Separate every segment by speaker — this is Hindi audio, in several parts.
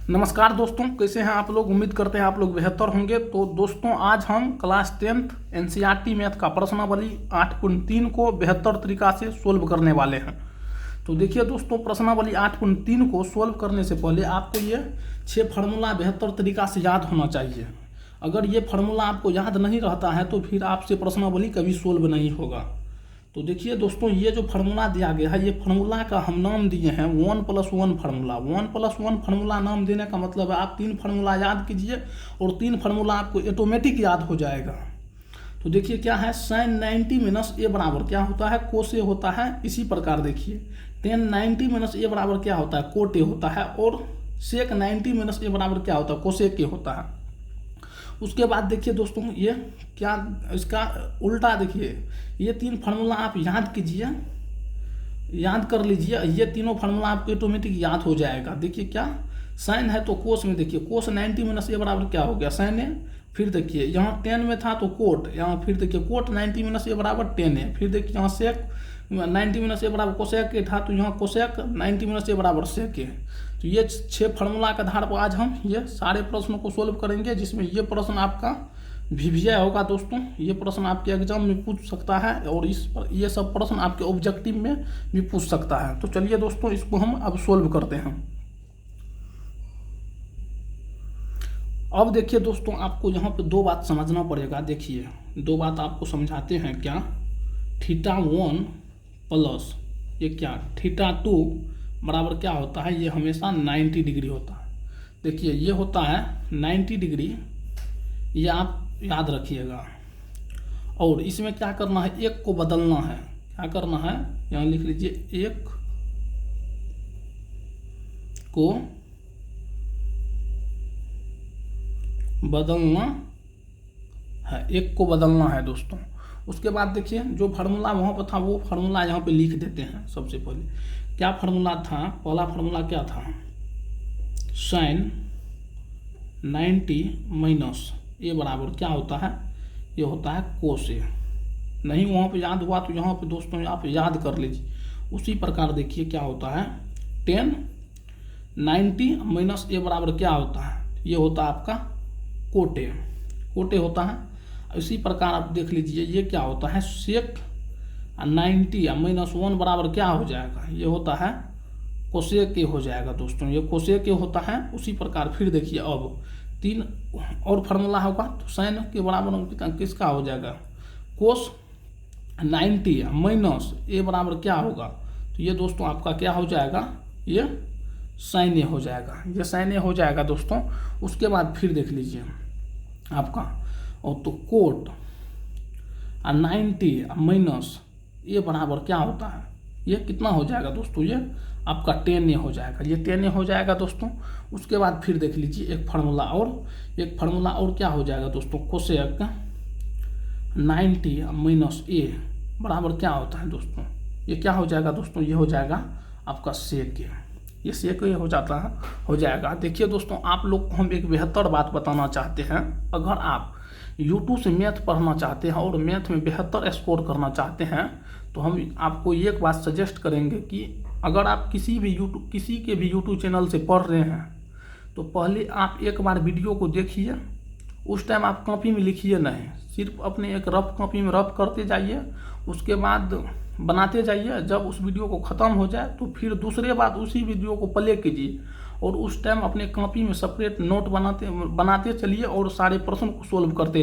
Speaker 1: नमस्कार दोस्तों, कैसे हैं आप लोग। उम्मीद करते हैं आप लोग बेहतर होंगे। तो दोस्तों, आज हम क्लास 10th एनसीईआरटी मैथ का प्रश्नावली 8.3 को बेहतर तरीका से सोल्व करने वाले हैं। तो देखिए दोस्तों, प्रश्नावली 8.3 को सोल्व करने से पहले आपको ये 6 फार्मूला बेहतर तरीका से याद होना चाहिए। अगर ये फार्मूला आपको याद नहीं रहता है तो फिर आपसे प्रश्नावली कभी सोल्व नहीं होगा। तो देखिए दोस्तों, ये जो फार्मूला दिया गया है, ये फार्मूला का हम नाम दिए हैं 1+1 फार्मूला। 1+1 फार्मूला नाम देने का मतलब है आप 3 फार्मूला याद कीजिए और 3 फार्मूला आपको ऑटोमेटिक याद हो जाएगा। तो देखिए क्या है, sin 90 - a बराबर क्या होता है, कोस ए होता है। इसी प्रकार देखिए tan 90 - a बराबर क्या होता है, कोट ए होता है। और sec 90 - a बराबर क्या होता है, कोसेक ए होता है। उसके बाद देखिए दोस्तों, ये क्या इसका उल्टा देखिए, ये 3 फार्मूला आप याद कीजिए, याद कर लीजिए। ये तीनों फार्मूला आपको ऑटोमेटिक याद हो जाएगा। देखिए क्या साइन है तो कोस में देखिए कोस 90 - a बराबर क्या हो गया, साइन है। फिर देखिए यहाँ टेन में था तो कोट, यहाँ फिर देखिए कोट 90 - a बराबर टेन है। फिर देखिए यहाँ सेक 90 - a बराबर कोसेक के था तो यहाँ कोसेक 90 - a बराबर सेक है। तो ये 6 फार्मूला के आधार पर आज हम ये सारे प्रश्नों को सोल्व करेंगे, जिसमें ये प्रश्न आपका VVI होगा दोस्तों। ये प्रश्न आपके एग्जाम में पूछ सकता है और ये सब प्रश्न आपके ऑब्जेक्टिव में भी पूछ सकता है। तो चलिए दोस्तों, इसको हम अब सोल्व करते हैं। अब देखिए दोस्तों, आपको यहाँ पे 2 बात समझना पड़ेगा। देखिए 2 बात आपको समझाते हैं। क्या θ1 प्लस ये क्या θ2 बराबर क्या होता है, ये हमेशा 90 डिग्री होता है। देखिए ये होता है 90 डिग्री, ये आप याद रखिएगा। और इसमें क्या करना है, एक को बदलना है। क्या करना है, यहाँ लिख लीजिए, एक को बदलना है, एक को बदलना है दोस्तों। उसके बाद देखिए जो फार्मूला वहाँ पर था वो फार्मूला यहाँ पे लिख देते हैं। सबसे पहले क्या फार्मूला था, पहला फार्मूला क्या था, sin 90 - a बराबर क्या होता है, ये होता है कोस ए। नहीं वहाँ पे याद हुआ तो यहाँ पे दोस्तों आप याद कर लीजिए। उसी प्रकार देखिए क्या होता है, tan 90 - a बराबर क्या होता है, ये होता है आपका कोटे, कोटे होता है। इसी प्रकार आप देख लीजिए ये क्या होता है, sec 90 - 1 बराबर क्या हो जाएगा, ये होता है कोसेक ए हो जाएगा दोस्तों, ये कोसेक ए होता है। उसी प्रकार फिर देखिए अब 3 और फार्मूला होगा तो साइन के बराबर किसका हो जाएगा, कोस 90 - a बराबर क्या होगा, तो ये दोस्तों आपका क्या हो जाएगा, ये साइन ए हो जाएगा, ये साइन ए हो जाएगा दोस्तों। उसके बाद फिर देख लीजिए आपका और तो कोट 90 - a बराबर क्या होता है, ये कितना हो जाएगा दोस्तों, ये आपका 10a हो जाएगा, ये 10a हो जाएगा दोस्तों। उसके बाद फिर देख लीजिए एक फार्मूला और क्या हो जाएगा दोस्तों, कोसेक 90 - a बराबर क्या होता है दोस्तों, ये क्या हो जाएगा दोस्तों, ये हो जाएगा आपका सेक ए, ये सेक ए हो जाता है, हो जाएगा। देखिए दोस्तों, आप लोग को हम एक बेहतर बात बताना चाहते हैं। अगर आप YouTube से मैथ पढ़ना चाहते हैं और मैथ में बेहतर स्कोर करना चाहते हैं तो हम आपको एक बात सजेस्ट करेंगे कि अगर आप किसी के भी YouTube चैनल से पढ़ रहे हैं तो पहले आप एक बार वीडियो को देखिए। उस टाइम आप कॉपी में लिखिए नहीं, सिर्फ अपने एक रफ कॉपी में रफ करते जाइए, उसके बाद बनाते जाइए। जब उस वीडियो को ख़त्म हो जाए तो फिर दूसरे बार उसी वीडियो को प्ले कीजिए और उस टाइम अपने कॉपी में सेपरेट नोट बनाते चलिए और सारे प्रश्न को सोल्व करते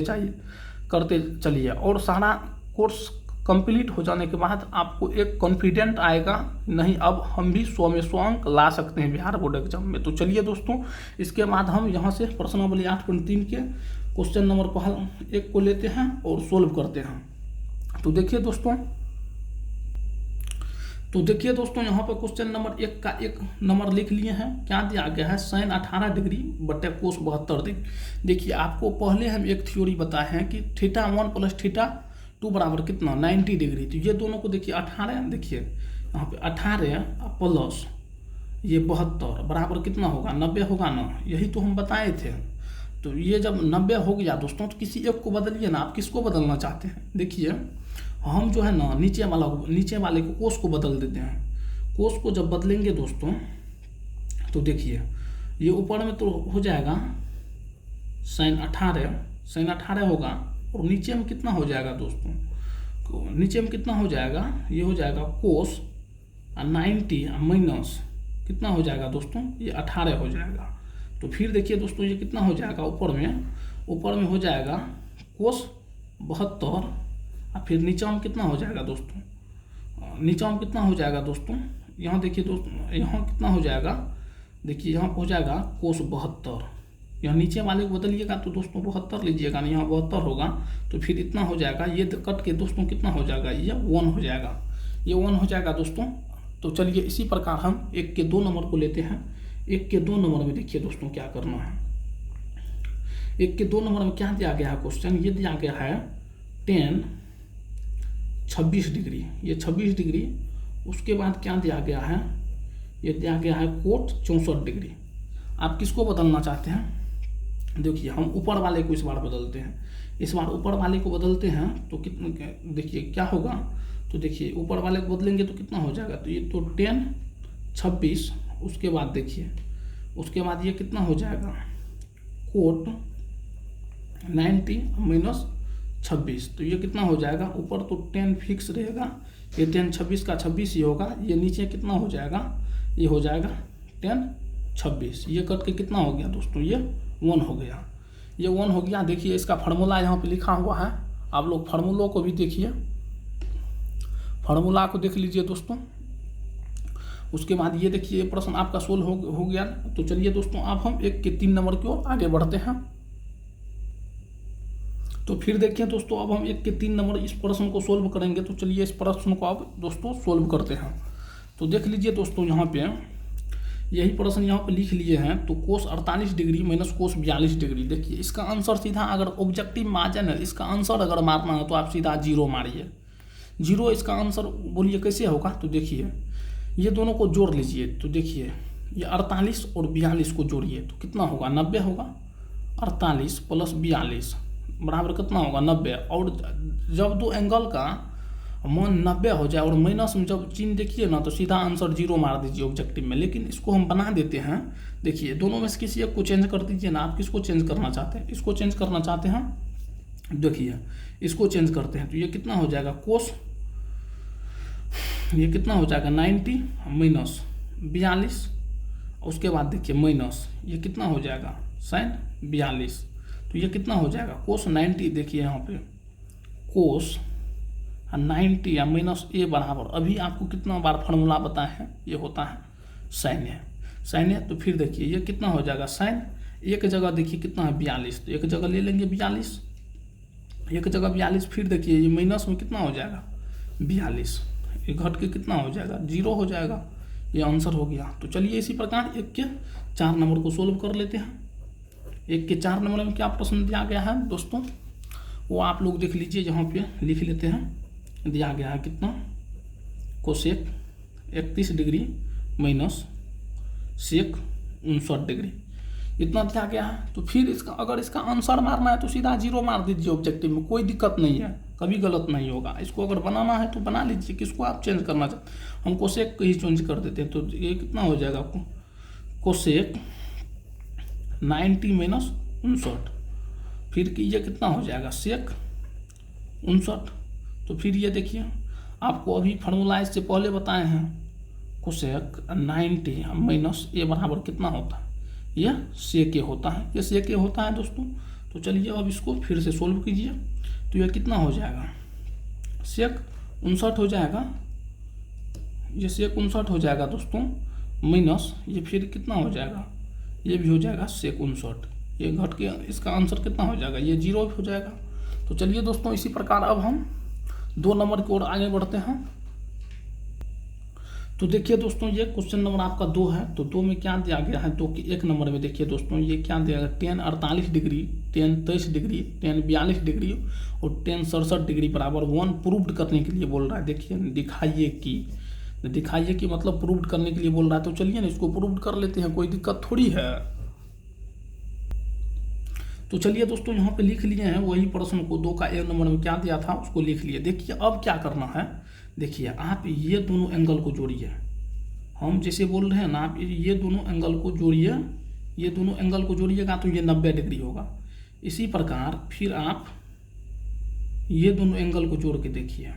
Speaker 1: चलिए। और सारा कोर्स कंप्लीट हो जाने के बाद आपको एक कॉन्फिडेंट आएगा, नहीं अब हम भी 100 में 100 अंक ला सकते हैं बिहार बोर्ड एग्जाम में। तो चलिए दोस्तों, इसके बाद हम यहाँ से प्रश्नावली 8.3 के क्वेश्चन नंबर 1 को लेते हैं और सोल्व करते हैं। तो देखिए दोस्तों यहाँ पर क्वेश्चन नंबर 1 का 1 नंबर लिख लिए हैं। क्या दिया गया है, साइन 18 डिग्री बटे कोस 72 डिग्री। देखिए आपको पहले हम एक थ्योरी बताए हैं कि θ1 + θ2 बराबर कितना, 90 डिग्री। तो ये दोनों को देखिए 18, देखिए यहाँ पे 18 प्लस ये 72 बराबर कितना होगा, 90 होगा ना, यही तो हम बताए थे। तो ये जब 90 हो गया दोस्तों तो किसी एक को बदलिए ना, आप किसको बदलना चाहते हैं। देखिए हम जो है ना नीचे वाले कोस को बदल देते हैं। कोस को जब बदलेंगे दोस्तों तो देखिए ये ऊपर में तो हो जाएगा sin 18 होगा, और नीचे में कितना हो जाएगा दोस्तों, नीचे में कितना हो जाएगा, ये हो जाएगा cos 90 माइनस कितना हो जाएगा दोस्तों, ये 18 हो जाएगा। तो फिर देखिए दोस्तों ये कितना हो जाएगा, ऊपर में हो जाएगा cos 72, और फिर नीचा में कितना हो जाएगा दोस्तों, नीचा में कितना हो जाएगा दोस्तों, यहाँ देखिए दोस्तों, यहाँ कितना हो जाएगा, देखिए यहाँ हो जाएगा cos 72, यहाँ नीचे वाले को बदलिएगा तो दोस्तों 72 लीजिएगा, नहीं यहाँ 72 होगा, तो फिर इतना हो जाएगा, ये कट के दोस्तों कितना हो जाएगा, ये 1 हो जाएगा, ये 1 हो जाएगा दोस्तों। तो चलिए इसी प्रकार हम 1 के 2 नंबर को लेते हैं। 1 के 2 नंबर में देखिए दोस्तों क्या करना है। 1 के 2 नंबर में क्या दिया गया है क्वेश्चन, ये दिया गया है tan 26 डिग्री, ये 26 डिग्री, उसके बाद क्या दिया गया है, ये दिया गया है कोट 64 डिग्री। आप किसको बदलना चाहते हैं, देखिए हम ऊपर वाले को इस बार बदलते हैं, इस बार ऊपर वाले को बदलते हैं तो कितने, देखिए क्या होगा, तो देखिए ऊपर वाले को बदलेंगे तो कितना हो जाएगा, तो ये तो tan 26, उसके बाद देखिए उसके बाद ये कितना हो जाएगा कोट 90 माइनस 26, तो ये कितना हो जाएगा, ऊपर तो tan फिक्स रहेगा, ये tan 26 का 26 ही होगा, ये नीचे कितना हो जाएगा, ये हो जाएगा tan 26, ये कट के कितना हो गया दोस्तों, ये 1 हो गया, ये 1 हो गया। देखिए इसका फार्मूला यहाँ पे लिखा हुआ है, आप लोग फार्मूलों को भी देखिए, फार्मूला को देख लीजिए दोस्तों। उसके बाद ये देखिए प्रश्न आपका सोल्व हो गया। तो चलिए दोस्तों अब हम 1 के 3 नंबर की ओर आगे बढ़ते हैं। तो फिर देखिए दोस्तों अब हम 1 के 3 नंबर इस प्रश्न को सोल्व करेंगे। तो चलिए इस प्रश्न को अब दोस्तों सोल्व करते हैं। तो देख लीजिए दोस्तों यहाँ पे यही प्रश्न यहाँ पे लिख लिए हैं। तो कोस 48 डिग्री माइनस कोस 42 डिग्री। देखिए इसका आंसर सीधा, अगर ऑब्जेक्टिव मार्जिन है, इसका आंसर अगर मारना है तो आप सीधा 0 मारिए, 0 इसका आंसर। बोलिए कैसे होगा, तो देखिए ये दोनों को जोड़ लीजिए। तो देखिए ये 48 और 42 को जोड़िए तो कितना होगा, 90 होगा। 48 प्लस 42 बराबर कितना होगा, 90। और जब दो एंगल का मान 90 हो जाए और माइनस में जब चिन्ह देखिए ना तो सीधा आंसर 0 मार दीजिए ऑब्जेक्टिव में। लेकिन इसको हम बना देते हैं। देखिए दोनों में से किसी एक को चेंज कर दीजिए ना। आप किसको चेंज करना चाहते हैं, इसको चेंज करना चाहते हैं, देखिए इसको चेंज करते हैं तो ये कितना हो जाएगा, कोस ये कितना हो जाएगा 90 माइनस 42, उसके बाद देखिए माइनस ये कितना हो जाएगा साइन 42, तो ये कितना हो जाएगा कोस 90। देखिए यहाँ पे कोस 90 या माइनस ए बराबर, अभी आपको कितना बार फार्मूला बताए हैं, ये होता है साइन ए, साइन ए। तो फिर देखिए ये कितना हो जाएगा साइन, एक जगह देखिए कितना है 42, तो एक जगह ले लेंगे 42, एक जगह 42। फिर देखिए ये माइनस में कितना हो जाएगा 42, ये घट के कितना हो जाएगा 0 हो जाएगा, ये आंसर हो गया। तो चलिए इसी प्रकार 1 के 4 नंबर को सोल्व कर लेते हैं। 1 के 4 नंबर में क्या प्रश्न दिया गया है दोस्तों, वो आप लोग देख लीजिए, यहाँ पे लिख लेते हैं। दिया गया है कितना, cosec 31 degree minus sec 59 degree, इतना दिया गया है। तो फिर इसका अगर इसका आंसर मारना है तो सीधा 0 मार दीजिए ऑब्जेक्टिव में, कोई दिक्कत नहीं है, कभी गलत नहीं होगा। इसको अगर बनाना है तो बना लीजिए, किसको आप चेंज करना चाहते हैं, हम कोसेक को ही चेंज कर देते हैं। तो ये कितना हो जाएगा आपको, कोसेक 90 माइनस 59, फिर ये कितना हो जाएगा सेक 59। तो फिर ये देखिए आपको अभी फार्मूला इससे पहले बताए हैं, कोसेक 90 माइनस ए बराबर कितना होता है, यह सेक ए होता है, ये सेक ए होता है दोस्तों। तो चलिए अब इसको फिर से सोल्व कीजिए। तो यह कितना हो जाएगा, सेक 59 हो जाएगा, ये सेक 59 हो जाएगा दोस्तों, माइनस ये फिर कितना हो जाएगा, ये भी हो जाएगा सेक 59, ये घट के इसका आंसर कितना हो जाएगा, ये 0 हो जाएगा। तो चलिए दोस्तों इसी प्रकार अब हम 2 नंबर की ओर आगे बढ़ते हैं। तो देखिए दोस्तों ये क्वेश्चन नंबर आपका 2 है। तो 2 में क्या दिया गया है, 2 के 1 नंबर में देखिए दोस्तों ये क्या दिया गया, tan 48 degree, tan 23 degree, tan 42 degree और tan 67 डिग्री बराबर 1 प्रूव्ड करने के लिए बोल रहा है। देखिए दिखाइए कि मतलब प्रूव्ड करने के लिए बोल रहा है। तो चलिए ना इसको प्रूव्ड कर लेते हैं, कोई दिक्कत थोड़ी है। तो चलिए दोस्तों यहाँ पे लिख लिए हैं वही प्रश्न को, 2 का 1 नंबर में क्या दिया था उसको लिख लिए। देखिए अब क्या करना है, देखिए आप ये दोनों एंगल को जोड़िए, हम जैसे बोल रहे हैं ना, आप ये दोनों एंगल को जोड़िए, ये दोनों एंगल को जोड़िएगा तो ये 90 डिग्री होगा। इसी प्रकार फिर आप ये दोनों एंगल को जोड़ के देखिए,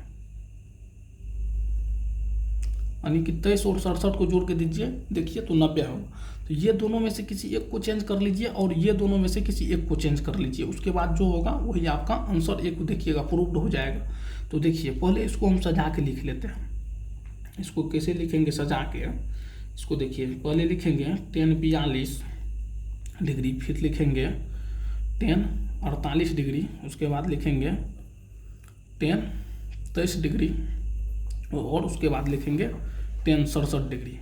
Speaker 1: यानी कि 23 और 67 को जोड़ के दीजिए, देखिए तो 90 होगा। तो ये दोनों में से किसी एक को चेंज कर लीजिए और ये दोनों में से किसी एक को चेंज कर लीजिए, उसके बाद जो होगा वही आपका आंसर एक देखिएगा प्रूव्ड हो जाएगा। तो देखिए पहले इसको हम सजा के लिख लेते हैं। इसको कैसे लिखेंगे सजा के, इसको देखिए पहले लिखेंगे 10 42 डिग्री, फिर लिखेंगे 10 48 डिग्री, उसके बाद लिखेंगे 10 23 डिग्री और उसके बाद लिखेंगे 10 67 डिग्री।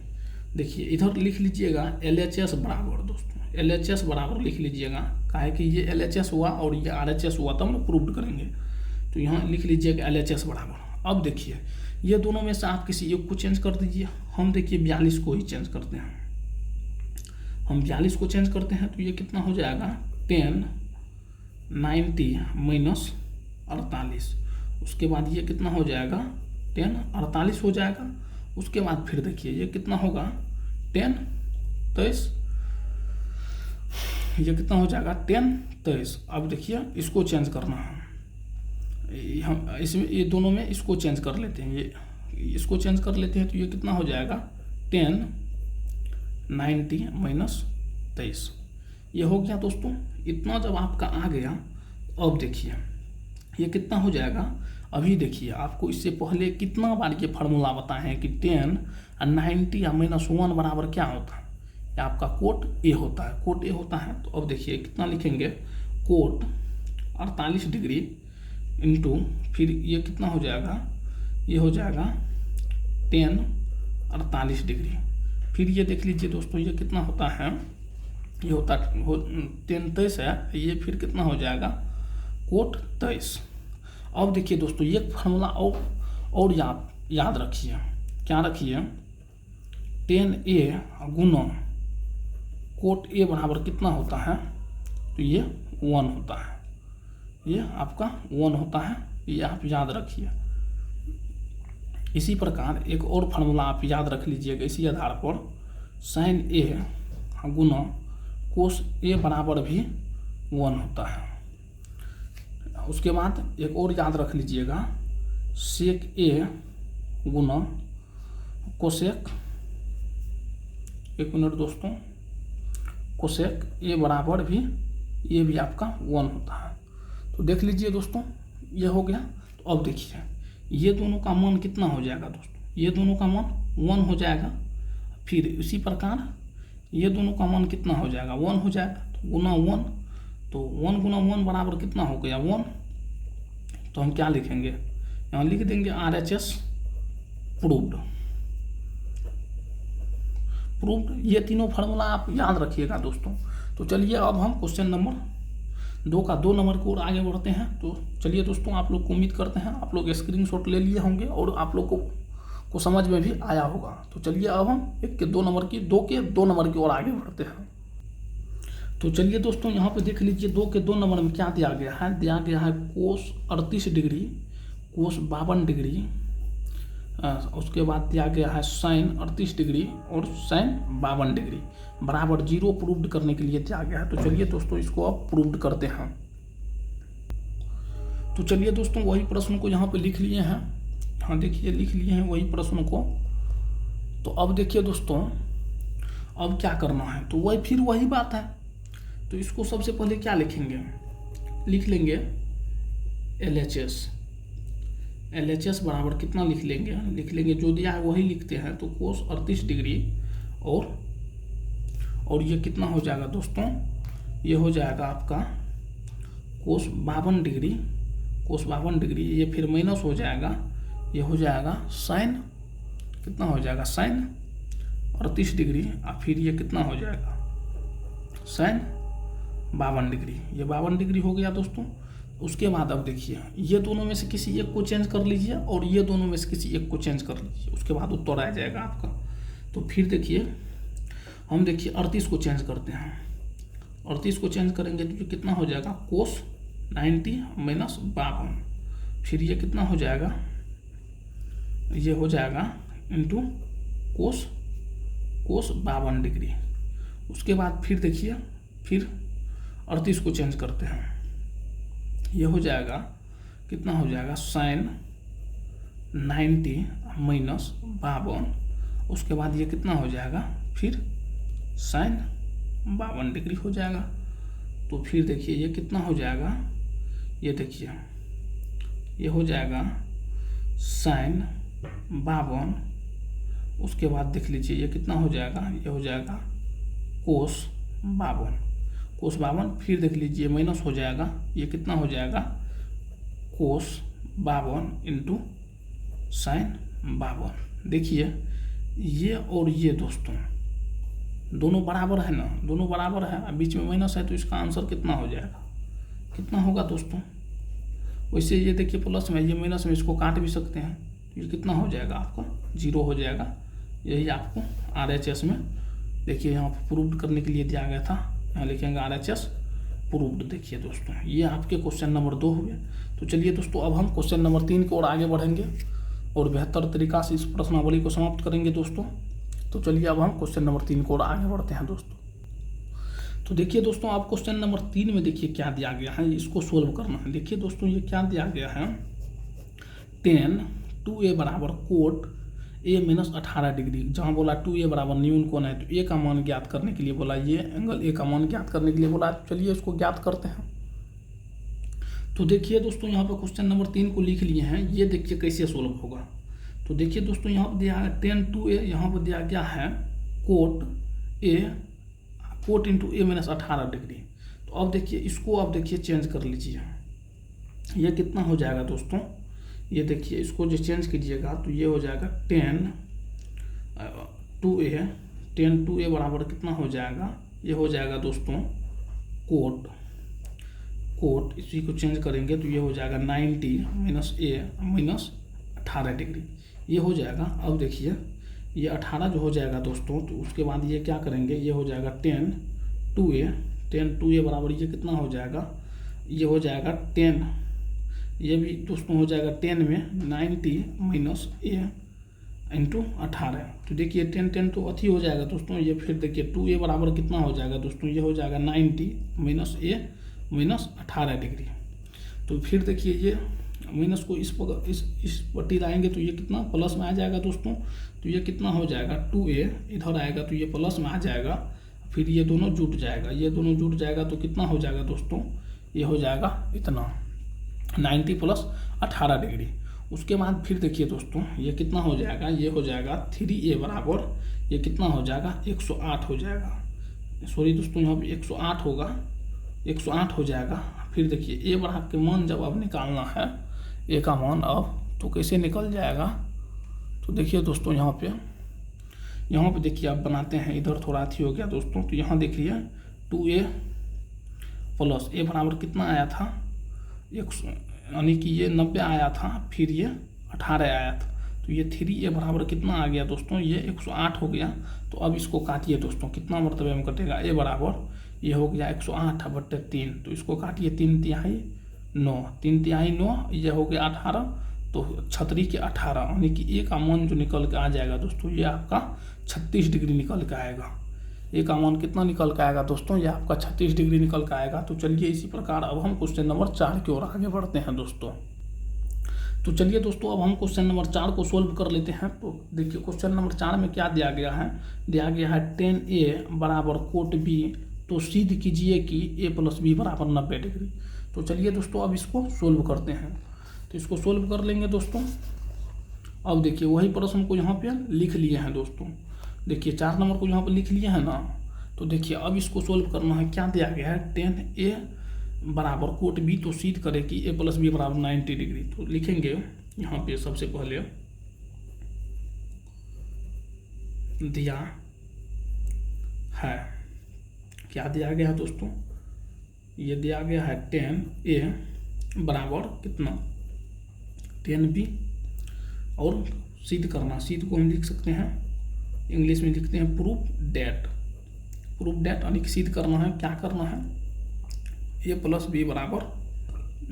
Speaker 1: देखिए इधर लिख लीजिएगा LHS बराबर, दोस्तों LHS बराबर लिख लीजिएगा, काहे कि ये LHS हुआ और ये RHS हुआ तब हम प्रूव करेंगे। तो यहाँ लिख लीजिएगा LHS बराबर। अब देखिए ये दोनों में से आप किसी एक को चेंज कर दीजिए। हम देखिए 42 को ही चेंज करते हैं, हम 42 को चेंज करते हैं तो ये कितना हो जाएगा 10 90 माइनस 48, उसके बाद ये कितना हो जाएगा 10 48 हो जाएगा। उसके बाद फिर देखिए ये कितना होगा 10 23, ये कितना हो जाएगा 10 23। अब देखिए इसको चेंज करना है, हम इसमें ये दोनों में इसको चेंज कर लेते हैं, ये इसको चेंज कर लेते हैं तो ये कितना हो जाएगा 10 90 माइनस 23। ये हो गया दोस्तों। इतना जब आपका आ गया, अब देखिए ये कितना हो जाएगा। अभी देखिए आपको इससे पहले कितना बार ये फार्मूला बताए हैं कि 10 और 90 या -1 बराबर क्या होता है, ये आपका कोट ए होता है, कोट ए होता है। तो अब देखिए कितना लिखेंगे कोट 48 डिग्री इंटू, फिर ये कितना हो जाएगा, ये हो जाएगा 10 48 डिग्री। फिर ये देख लीजिए दोस्तों ये कितना होता है, ये होता 10 23 है, ये फिर कितना हो जाएगा कोट 23। अब देखिए दोस्तों ये फार्मूला और याद रखिए, क्या रखिए 10A गुना कोट ए बराबर कितना होता है, तो ये 1 होता है, ये आपका 1 होता है, ये आप याद रखिए। इसी प्रकार एक और फार्मूला आप याद रख लीजिएगा इसी आधार पर, sin A गुना कोस ए बराबर भी 1 होता है। उसके बाद एक और याद रख लीजिएगा सेक ए गुना कोसेक, एक मिनट दोस्तों, कोसेक ए बराबर भी, ये भी आपका 1 होता है। तो देख लीजिए दोस्तों ये हो गया। तो अब देखिए ये दोनों का मान कितना हो जाएगा दोस्तों, ये दोनों का मान 1 हो जाएगा। फिर इसी प्रकार ये दोनों का मान कितना हो जाएगा 1 हो जाएगा, तो गुना 1, तो 1 गुना 1 बराबर कितना हो गया 1। तो हम क्या लिखेंगे, यहाँ लिख देंगे RHS प्रूव्ड। ये तीनों फार्मूला आप याद रखिएगा दोस्तों। तो चलिए अब हम क्वेश्चन नंबर 2 का 2 नंबर की ओर आगे बढ़ते हैं। तो चलिए दोस्तों, आप लोग को उम्मीद करते हैं आप लोग स्क्रीनशॉट ले लिए होंगे और आप लोग को समझ में भी आया होगा। तो चलिए अब हम 2 के 2 नंबर की ओर आगे बढ़ते हैं। तो चलिए दोस्तों यहाँ पे देख लीजिए 2 के 2 नंबर में क्या दिया गया है, दिया गया है कोस 38 डिग्री, कोस 52 डिग्री, उसके बाद दिया गया है साइन 38 डिग्री और साइन 52 डिग्री बराबर 0 प्रूव्ड करने के लिए दिया गया है। तो चलिए दोस्तों इसको अब प्रूव्ड करते हैं। तो चलिए दोस्तों वही प्रश्न को यहाँ पे लिख लिए हैं, हाँ देखिए लिख लिए हैं वही प्रश्न को। तो अब देखिए दोस्तों अब क्या करना है, तो वही फिर वही बात है। तो इसको सबसे पहले क्या लिखेंगे, लिख लेंगे LHS बराबर कितना लिख लेंगे जो दिया है वही लिखते हैं। तो कोस 38 डिग्री और ये कितना हो जाएगा दोस्तों, ये हो जाएगा आपका कोस 52 डिग्री, ये फिर माइनस हो जाएगा, ये हो जाएगा साइन, कितना हो जाएगा साइन 38 डिग्री और फिर ये कितना हो जाएगा साइन 52 डिग्री, ये 52 डिग्री हो गया दोस्तों। उसके बाद अब देखिए ये दोनों में से किसी एक को चेंज कर लीजिए और ये दोनों में से किसी एक को चेंज कर लीजिए, उसके बाद उत्तर आ जाएगा आपका। तो फिर देखिए हम देखिए 38 को चेंज करते हैं, 38 को चेंज करेंगे तो कितना हो जाएगा कोस 90 माइनस 52, फिर ये कितना हो जाएगा, ये हो जाएगा इंटू कोस 52 डिग्री। उसके बाद फिर देखिए, फिर 38 को चेंज करते हैं, ये हो जाएगा कितना हो जाएगा साइन 90 माइनस 52, उसके बाद ये कितना हो जाएगा फिर साइन 52 डिग्री हो जाएगा। तो फिर देखिए ये कितना हो जाएगा, ये देखिए ये हो जाएगा साइन 52, उसके बाद देख लीजिए ये कितना हो जाएगा, ये हो जाएगा कोस 52, फिर देख लीजिए माइनस हो जाएगा, ये कितना हो जाएगा कोस 52 इंटू साइन 52। देखिए ये और ये दोस्तों दोनों बराबर है ना, दोनों बराबर है, बीच में माइनस है, तो इसका आंसर कितना हो जाएगा, कितना होगा दोस्तों। वैसे ये देखिए प्लस में, ये माइनस में, इसको काट भी सकते हैं, ये कितना हो जाएगा आपका 0 हो जाएगा। यही आपको RHS में देखिए यहाँ पर प्रूव्ड करने के लिए दिया गया था, यहाँ लिखेंगे RHS प्रूव्ड। देखिए दोस्तों ये आपके क्वेश्चन नंबर 2 हुए। तो चलिए दोस्तों अब हम क्वेश्चन नंबर 3 की ओर आगे बढ़ेंगे और बेहतर तरीका से इस प्रश्नावली को समाप्त करेंगे दोस्तों। तो चलिए अब हम क्वेश्चन नंबर 3 की ओर आगे बढ़ते हैं दोस्तों। तो देखिए दोस्तों आप क्वेश्चन नंबर 3 में देखिए क्या दिया गया है, इसको सोल्व करना है। देखिए दोस्तों ये क्या दिया गया है, 10 2a बराबर कोट a माइनस 18 डिग्री, जहाँ बोला 2a बराबर न्यून कोण है, तो a का मान ज्ञात करने के लिए बोला, ये एंगल a का मान ज्ञात करने के लिए बोला। चलिए इसको ज्ञात करते हैं। तो देखिए दोस्तों यहाँ पर क्वेश्चन नंबर 3 को लिख लिए हैं, ये देखिए कैसे सोल्व होगा। तो देखिए दोस्तों यहाँ पर दिया है 10 2a, यहाँ पर दिया गया है cot into a minus 18 degree. तो अब देखिए इसको, अब देखिए चेंज कर लीजिए, ये कितना हो जाएगा दोस्तों, ये देखिए इसको जो चेंज कीजिएगा तो ये हो जाएगा 10 2a बराबर कितना हो जाएगा, ये हो जाएगा दोस्तों कोट इसी को चेंज करेंगे तो ये हो जाएगा 90 माइनस a माइनस 18 डिग्री, ये हो जाएगा। अब देखिए ये 18 जो हो जाएगा दोस्तों, तो उसके बाद ये क्या करेंगे, ये हो जाएगा 10 2a बराबर ये कितना हो जाएगा, ये हो जाएगा 10, ये भी दोस्तों हो जाएगा 10 में 90 माइनस a इंटू 18। तो देखिए 10 तो अथी हो जाएगा दोस्तों, ये फिर देखिए 2a बराबर कितना हो जाएगा दोस्तों, ये हो जाएगा 90 माइनस a माइनस 18 डिग्री। तो फिर देखिए ये माइनस को इस पट्टी लाएंगे तो ये कितना प्लस में आ जाएगा दोस्तों, तो ये कितना हो जाएगा 2a इधर आएगा तो ये प्लस में आ जाएगा, फिर ये दोनों जुट जाएगा, ये दोनों जुट जाएगा तो कितना हो जाएगा दोस्तों, ये हो जाएगा इतना 90 प्लस 18 डिग्री। उसके बाद फिर देखिए दोस्तों ये कितना हो जाएगा, ये हो जाएगा 3a बराबर ये कितना हो जाएगा 108 हो जाएगा, सॉरी दोस्तों यहाँ पे 108 होगा, 108 हो जाएगा। फिर देखिए a बराबर के मान जब अब निकालना है, a का मान अब तो कैसे निकल जाएगा, तो देखिए दोस्तों यहाँ पे देखिए आप बनाते हैं, इधर थोड़ा अथी हो गया दोस्तों, तो यहाँ देखिए 2a प्लस a बराबर कितना आया था, यानी कि ये 90 आया था, फिर ये 18 आया था, तो ये 3a बराबर कितना आ गया दोस्तों, ये 108 हो गया। तो अब इसको काटिए दोस्तों, कितना मरतबे में कटेगा, a बराबर ये हो गया 108/3, तो इसको काटिए 3 तिहाई 9, ये हो गया 18, तो 36 के 18, यानी कि a का मान जो निकल के आ जाएगा दोस्तों, ये आपका 36 डिग्री निकल के आएगा। a का मान कितना निकल के आएगा दोस्तों, ये आपका 36 डिग्री निकल के आएगा। तो चलिए इसी प्रकार अब हम क्वेश्चन नंबर 4 की ओर आगे बढ़ते हैं दोस्तों। तो चलिए दोस्तों अब हम क्वेश्चन नंबर 4 को सोल्व कर लेते हैं। तो देखिए क्वेश्चन नंबर 4 में क्या दिया गया है, 10a बराबर कोट b, तो सिद्ध कीजिए कि a प्लस b बराबर 90 डिग्री। तो चलिए दोस्तों अब इसको सोल्व करते हैं। तो इसको सोल्व कर लेंगे दोस्तों। अब देखिए वही प्रश्न को यहाँ पे लिख लिए हैं दोस्तों, देखिए 4 नंबर को यहाँ पे लिख लिए हैं ना। तो देखिए अब इसको सोल्व करना है, क्या दिया गया है 10a बराबर कोट b, तो सिद्ध करें कि a प्लस b बराबर 90 डिग्री। तो लिखेंगे यहाँ पे सबसे पहले दिया है, क्या दिया गया है दोस्तों, ये दिया गया है 10a बराबर कितना 10b, और सिद्ध करना, सिद्ध को हम लिख सकते हैं इंग्लिश में लिखते हैं प्रूफ डेट यानी कि सिद्ध करना है, क्या करना है a प्लस b बराबर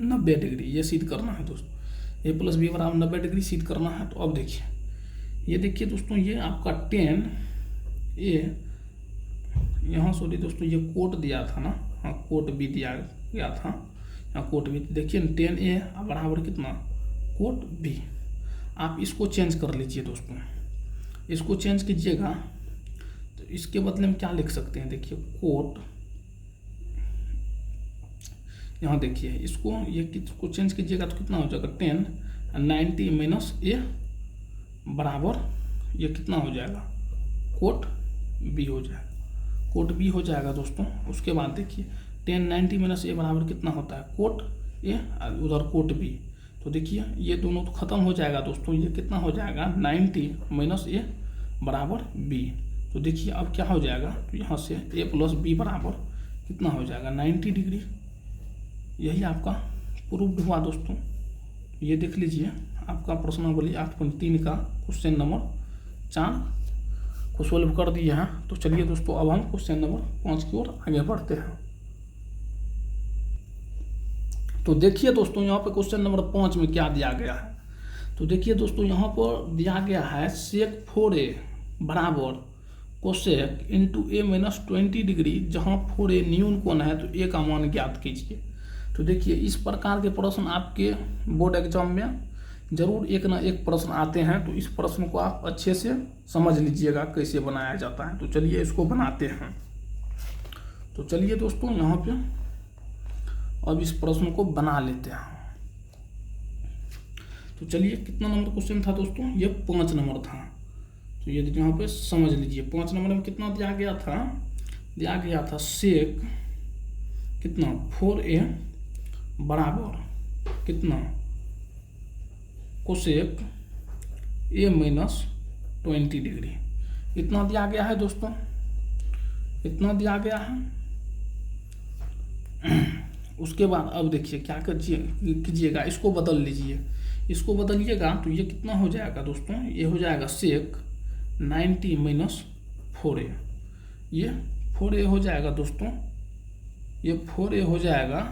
Speaker 1: 90 डिग्री, ये सिद्ध करना है दोस्तों, a प्लस b बराबर 90 डिग्री सिद्ध करना है। तो अब देखिए ये देखिए दोस्तों, ये आपका 10a यहाँ सॉरी दोस्तों ये कोट दिया था ना, हाँ कोट बी दिया गया था, यहाँ कोट बी देखिए 10A बराबर कितना कोट बी। आप इसको चेंज कर लीजिए दोस्तों, इसको चेंज कीजिएगा तो इसके बदले में क्या लिख सकते हैं, देखिए कोट, यहाँ देखिए इसको ये किसको चेंज कीजिएगा तो कितना हो जाएगा 10 90 माइनस ए बराबर ये कितना हो जाएगा कोट बी हो जाएगा, कोट बी हो जाएगा दोस्तों। उसके बाद देखिए 10 90 माइनस ए बराबर कितना होता है कोट ए, उधर कोट बी, तो देखिए ये दोनों तो खत्म हो जाएगा दोस्तों, ये कितना हो जाएगा 90 माइनस ए बराबर बी। तो देखिए अब क्या हो जाएगा, तो यहाँ से ए प्लस बी बराबर कितना हो जाएगा 90 डिग्री। यही आपका प्रूव्ड हुआ दोस्तों। ये देख लीजिए आपका प्रश्नावली 8.3 का क्वेश्चन नंबर 4 को सोल्व कर दिए हैं। तो चलिए दोस्तों अब हम क्वेश्चन नंबर 5 की ओर आगे बढ़ते हैं। तो देखिए दोस्तों यहाँ पे क्वेश्चन नंबर 5 में क्या दिया गया है, तो देखिए दोस्तों यहाँ पर दिया गया है सेक 4A बराबर कोसेक इंटू ए माइनस 20 डिग्री, जहाँ 4A न्यून कोण है तो ए का मान ज्ञात कीजिए। तो देखिए इस प्रकार के प्रश्न आपके बोर्ड एग्जाम में जरूर एक ना एक प्रश्न आते हैं, तो इस प्रश्न को आप अच्छे से समझ लीजिएगा कैसे बनाया जाता है। तो चलिए इसको बनाते हैं। तो चलिए दोस्तों यहाँ पे अब इस प्रश्न को बना लेते हैं। तो चलिए कितना नंबर क्वेश्चन था दोस्तों, ये 5 नंबर था। तो ये यहाँ पे समझ लीजिए 5 नंबर में कितना दिया गया था, दिया गया था सेक कितना 4A बराबर कितना कोसेक ए माइनस 20 डिग्री, इतना दिया गया है दोस्तों, इतना दिया गया है। उसके बाद अब देखिए क्या कीजिएगा, इसको बदल लीजिए, इसको बदलिएगा तो ये कितना हो जाएगा दोस्तों, ये हो जाएगा सेक 90 माइनस 4A, ये 4A हो जाएगा दोस्तों, ये 4A हो जाएगा,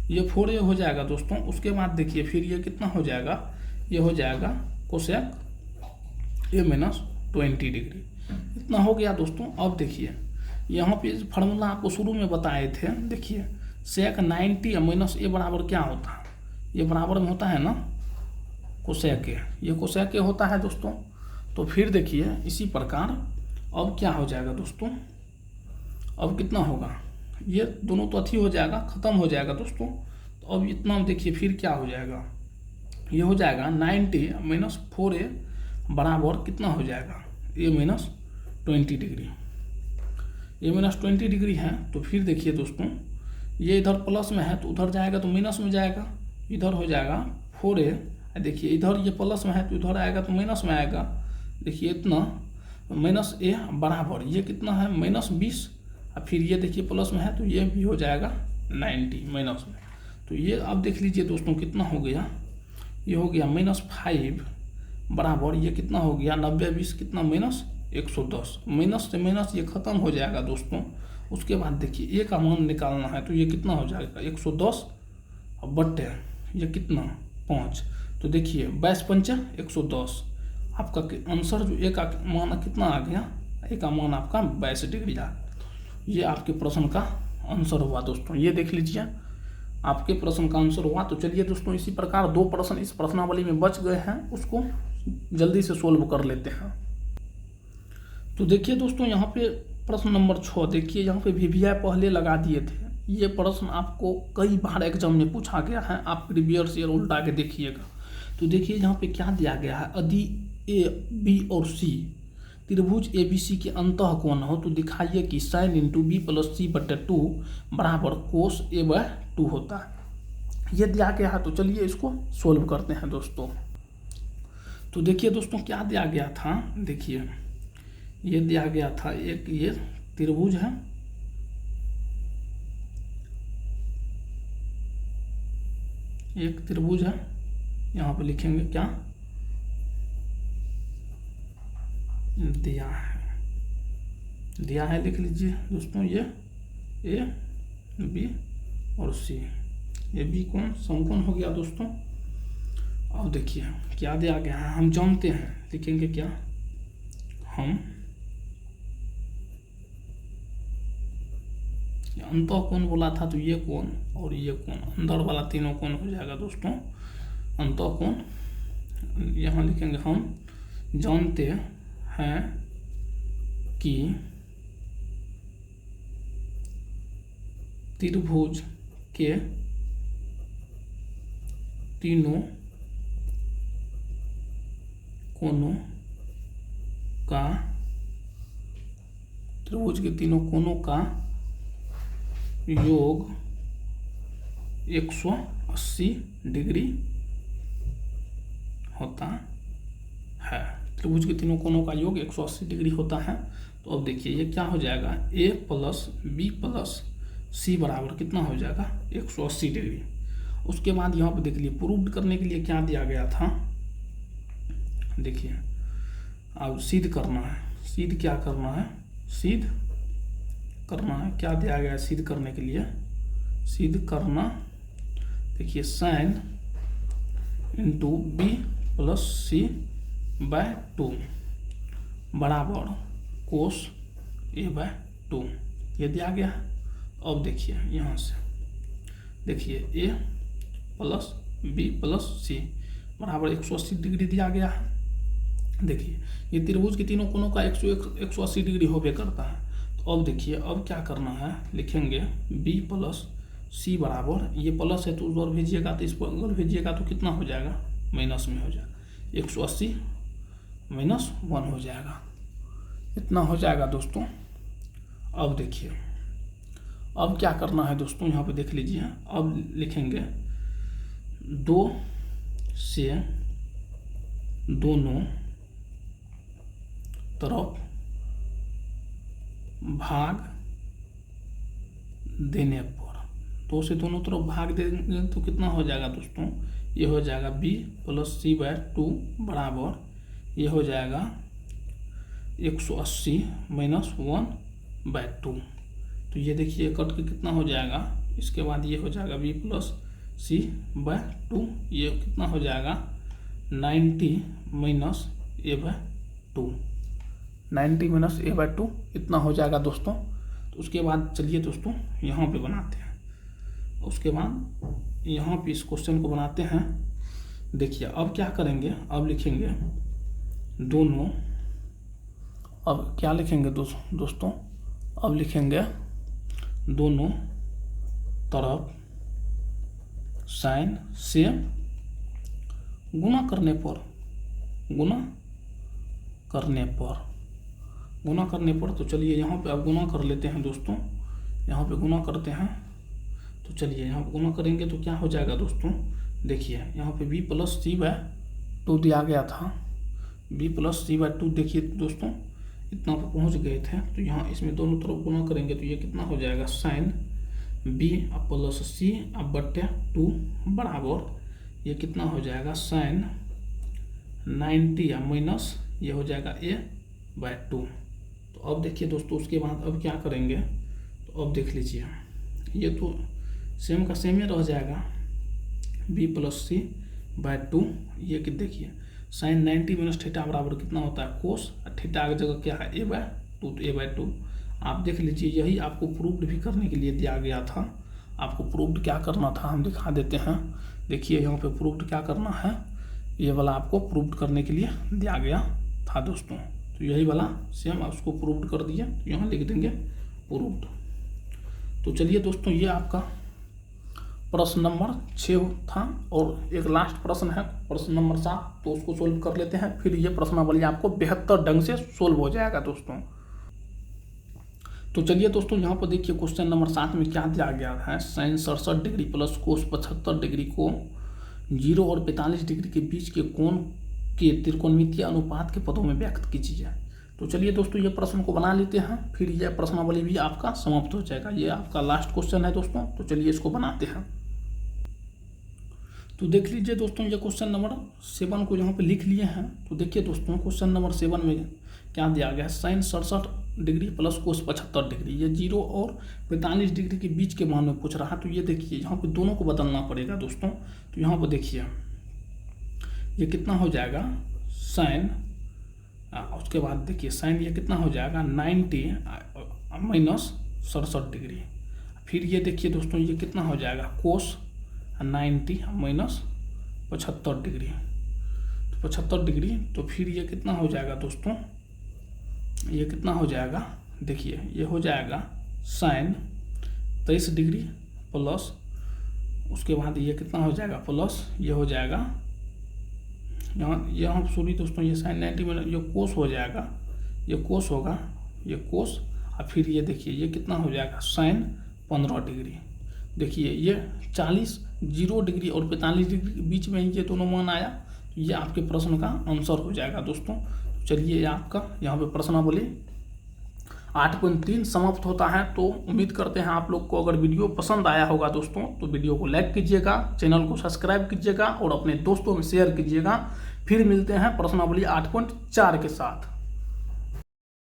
Speaker 1: ये 4A हो जाएगा दोस्तों। उसके बाद देखिए फिर ये कितना हो जाएगा, ये हो जाएगा कोसेक ए माइनस 20 डिग्री, इतना हो गया दोस्तों। अब देखिए यहाँ पे फार्मूला आपको शुरू में बताए थे, देखिए सेक 90 माइनस ए बराबर क्या होता है, ये बराबर में होता है ना कोसेक ए, ये कोसेक ए होता है दोस्तों। तो फिर देखिए इसी प्रकार अब क्या हो जाएगा दोस्तों, अब कितना होगा, ये दोनों तो अच्छी हो जाएगा, ख़त्म हो जाएगा दोस्तों। तो अब इतना देखिए फिर क्या हो जाएगा, ये हो जाएगा 90 माइनस 4A बराबर कितना हो जाएगा ए माइनस 20 डिग्री, ए माइनस 20 डिग्री है। तो फिर देखिए दोस्तों ये इधर प्लस में है तो उधर जाएगा तो माइनस में जाएगा, इधर हो जाएगा 4A, देखिए इधर ये प्लस में है तो इधर आएगा तो माइनस में आएगा। देखिए इतना माइनस ए बराबर ये कितना है माइनस 20, और फिर ये देखिए प्लस में है तो ये भी हो जाएगा 90 माइनस में। तो ये अब देख लीजिए दोस्तों कितना हो गया, ये हो गया -5 बराबर ये कितना हो गया 90 20 कितना -110, माइनस से माइनस ये खत्म हो जाएगा दोस्तों। उसके बाद देखिए ए का मान निकालना है तो ये कितना हो जाएगा 110 बट्टे ये कितना 5, तो देखिए 22 पंचा 110, आपका आंसर जो ए का मान कितना आ गया, ए का मान आपका 22 डिग्री आ गया। ये आपके प्रश्न का आंसर हुआ दोस्तों, ये देख लीजिए आपके प्रश्न का आंसर हुआ। तो चलिए दोस्तों इसी प्रकार 2 प्रश्न इस प्रश्नावली में बच गए हैं, उसको जल्दी से सोल्व कर लेते हैं। तो देखिए दोस्तों यहाँ पे प्रश्न नंबर 6, देखिए यहाँ पे VVI पहले लगा दिए थे। ये प्रश्न आपको कई बार एग्जाम में पूछा गया है, आप प्रीवियस ईयर उल्टा के देखिएगा। तो देखिए यहाँ पे क्या दिया गया है, यदि ए बी और सी त्रिभुज ABC के अंतः कोण हो तो दिखाइए कि sin इंटू बी प्लस सी बटे 2 बराबर कोस ए बाय 2 होता है। ये दिया गया है, तो चलिए इसको सोल्व करते हैं दोस्तों। तो देखिए दोस्तों क्या दिया गया था, देखिए ये दिया गया था एक ये त्रिभुज है, एक त्रिभुज है, यहाँ पे लिखेंगे क्या दिया है लिख लीजिए दोस्तों, ये ए बी और सी, ये बी कोण समकोण हो गया दोस्तों। अब देखिए क्या दिया गया है, हम जानते हैं, लिखेंगे क्या, हम अंतः कोण बोला था तो ये कोण और ये कोण, अंदर वाला तीनों कोण हो जाएगा दोस्तों अंतः कोण। यहाँ लिखेंगे हम जानते हैं कि त्रिभुज के तीनों कोणों का, त्रिभुज के तीनों कोणों का योग 180 डिग्री होता है। त्रिभुज के तीनों कोणों का योग 180 डिग्री होता है। तो अब देखिए ये क्या हो जाएगा, a प्लस बी प्लस सी बराबर कितना हो जाएगा 180 डिग्री। उसके बाद यहाँ पे देख लीजिए प्रूव करने के लिए क्या दिया गया था, देखिए अब सिद्ध करना है, सिद्ध क्या करना है, सिद्ध करना है, क्या दिया गया है सिद्ध करने के लिए, सिद्ध करना, देखिए साइन इंटू बी प्लस सी बाय 2 बराबर कोस ए बाय 2 ये दिया गया है। अब देखिए यहाँ से देखिए ए प्लस बी प्लस सी बराबर 180 डिग्री दिया गया है। देखिए ये त्रिभुज के तीनों कोणों का 180 डिग्री होबे करता है। तो अब देखिए अब क्या करना है, लिखेंगे b प्लस सी बराबर, ये प्लस है तो उस ओर भेजिएगा तो इस पर भेजिएगा तो कितना हो जाएगा, माइनस में हो जाएगा, 180 माइनस 1 हो जाएगा, इतना हो जाएगा दोस्तों। अब देखिए अब क्या करना है दोस्तों, यहाँ पे देख लीजिए, अब लिखेंगे 2 से दोनों तरफ भाग देने पर, 2 से दोनों तरफ भाग देंगे तो कितना हो जाएगा दोस्तों, ये हो जाएगा b प्लस सी बाय 2 बराबर, ये हो जाएगा 180 माइनस 1 बाय 2। तो ये देखिए कट के कितना हो जाएगा, इसके बाद ये हो जाएगा b प्लस सी बाय 2, ये कितना हो जाएगा 90 माइनस ए बाय 2, 90 माइनस ए बाय 2 इतना हो जाएगा दोस्तों। तो उसके बाद चलिए दोस्तों यहाँ पे बनाते हैं, उसके बाद यहाँ पे इस क्वेश्चन को बनाते हैं। देखिए अब क्या करेंगे, अब लिखेंगे दोनों, अब क्या लिखेंगे दोस्तों, अब लिखेंगे दोनों तरफ साइन से गुणा करने पर, गुणा करने पर तो चलिए यहाँ पे अब गुणा कर लेते हैं दोस्तों, यहाँ पे गुणा करते हैं। तो चलिए यहाँ पे गुणा करेंगे तो क्या हो जाएगा दोस्तों, देखिए यहाँ पे b प्लस सी बाय 2 दिया गया था, b प्लस सी बाय 2 देखिए दोस्तों इतना पे पहुँच गए थे। तो यहाँ इसमें दोनों तरफ गुणा करेंगे तो ये कितना हो जाएगा, साइन b प्लस सी अब बट्टे 2 बराबर, ये कितना हो जाएगा साइन 90 या माइनस ये हो जाएगा a बाय 2। तो अब देखिए दोस्तों उसके बाद अब क्या करेंगे, तो अब देख लीजिए ये तो सेम का सेम ही रह जाएगा, b प्लस सी बाय 2, ये कि देखिए साइन 90 माइनस थीटा बराबर कितना होता है कोस, थीटा की जगह क्या है a बाय 2, तो a बाय 2 आप देख लीजिए। यही आपको प्रूव्ड भी करने के लिए दिया गया था, आपको प्रूव्ड क्या करना था हम दिखा देते हैं। देखिए यहाँ पे प्रूव्ड क्या करना है, ये वाला आपको प्रूव्ड करने के लिए दिया गया था दोस्तों। तो यही वाला सेम उसको प्रूव्ड कर दिया, तो यहाँ लिख देंगे प्रूव्ड। तो चलिए दोस्तों ये आपका प्रश्न नंबर 6 था और एक लास्ट प्रश्न है प्रश्न नंबर 7, तो उसको सोल्व कर लेते हैं, फिर ये प्रश्नावली आपको बेहतर ढंग से सोल्व हो जाएगा दोस्तों। तो चलिए दोस्तों यहाँ पर देखिए क्वेश्चन नंबर 7 में क्या दिया गया है, sine 67 degree plus cos 75 degree को 0 और 45 डिग्री के बीच के कोण के त्रिकोणमितीय अनुपात के पदों में व्यक्त कीजिए। तो चलिए दोस्तों ये प्रश्न को बना लेते हैं, फिर यह प्रश्नावली भी आपका समाप्त हो जाएगा। ये आपका लास्ट क्वेश्चन है दोस्तों, तो चलिए इसको बनाते हैं। तो देख लीजिए दोस्तों ये क्वेश्चन नंबर 7 को यहाँ पे लिख लिए हैं। तो देखिए दोस्तों क्वेश्चन नंबर 7 में क्या दिया गया है, sine 67 degree plus cos 75 degree, ये 0 और 45 डिग्री के बीच के मान में पूछ रहा है। तो ये देखिए यहाँ पे दोनों को बदलना पड़ेगा दोस्तों। तो यहाँ पर देखिए ये कितना हो जाएगा साइन, उसके बाद देखिए साइन ये कितना हो जाएगा 90 माइनस 67 डिग्री। फिर ये देखिए दोस्तों ये कितना हो जाएगा कोस 90 माइनस 75 डिग्री, तो 75 डिग्री। तो फिर ये कितना हो जाएगा दोस्तों, ये कितना हो जाएगा, देखिए ये हो जाएगा साइन 23 डिग्री प्लस, उसके बाद ये कितना हो जाएगा प्लस, ये हो जाएगा यहाँ सॉरी दोस्तों ये साइन 90 में ये कोस हो जाएगा, ये कोस होगा, ये कोस, और फिर ये देखिए ये कितना हो जाएगा साइन 15 डिग्री। देखिए ये 40 0 डिग्री और 45 डिग्री के बीच में ये दोनों मान आया, तो ये आपके प्रश्न का आंसर हो जाएगा दोस्तों। चलिए ये आपका यहाँ पे प्रश्नावली 8.3 समाप्त होता है। तो उम्मीद करते हैं आप लोग को अगर वीडियो पसंद आया होगा दोस्तों, तो वीडियो को लाइक कीजिएगा, चैनल को सब्सक्राइब कीजिएगा और अपने दोस्तों में शेयर कीजिएगा। फिर मिलते हैं प्रश्नावली 8.4 के साथ।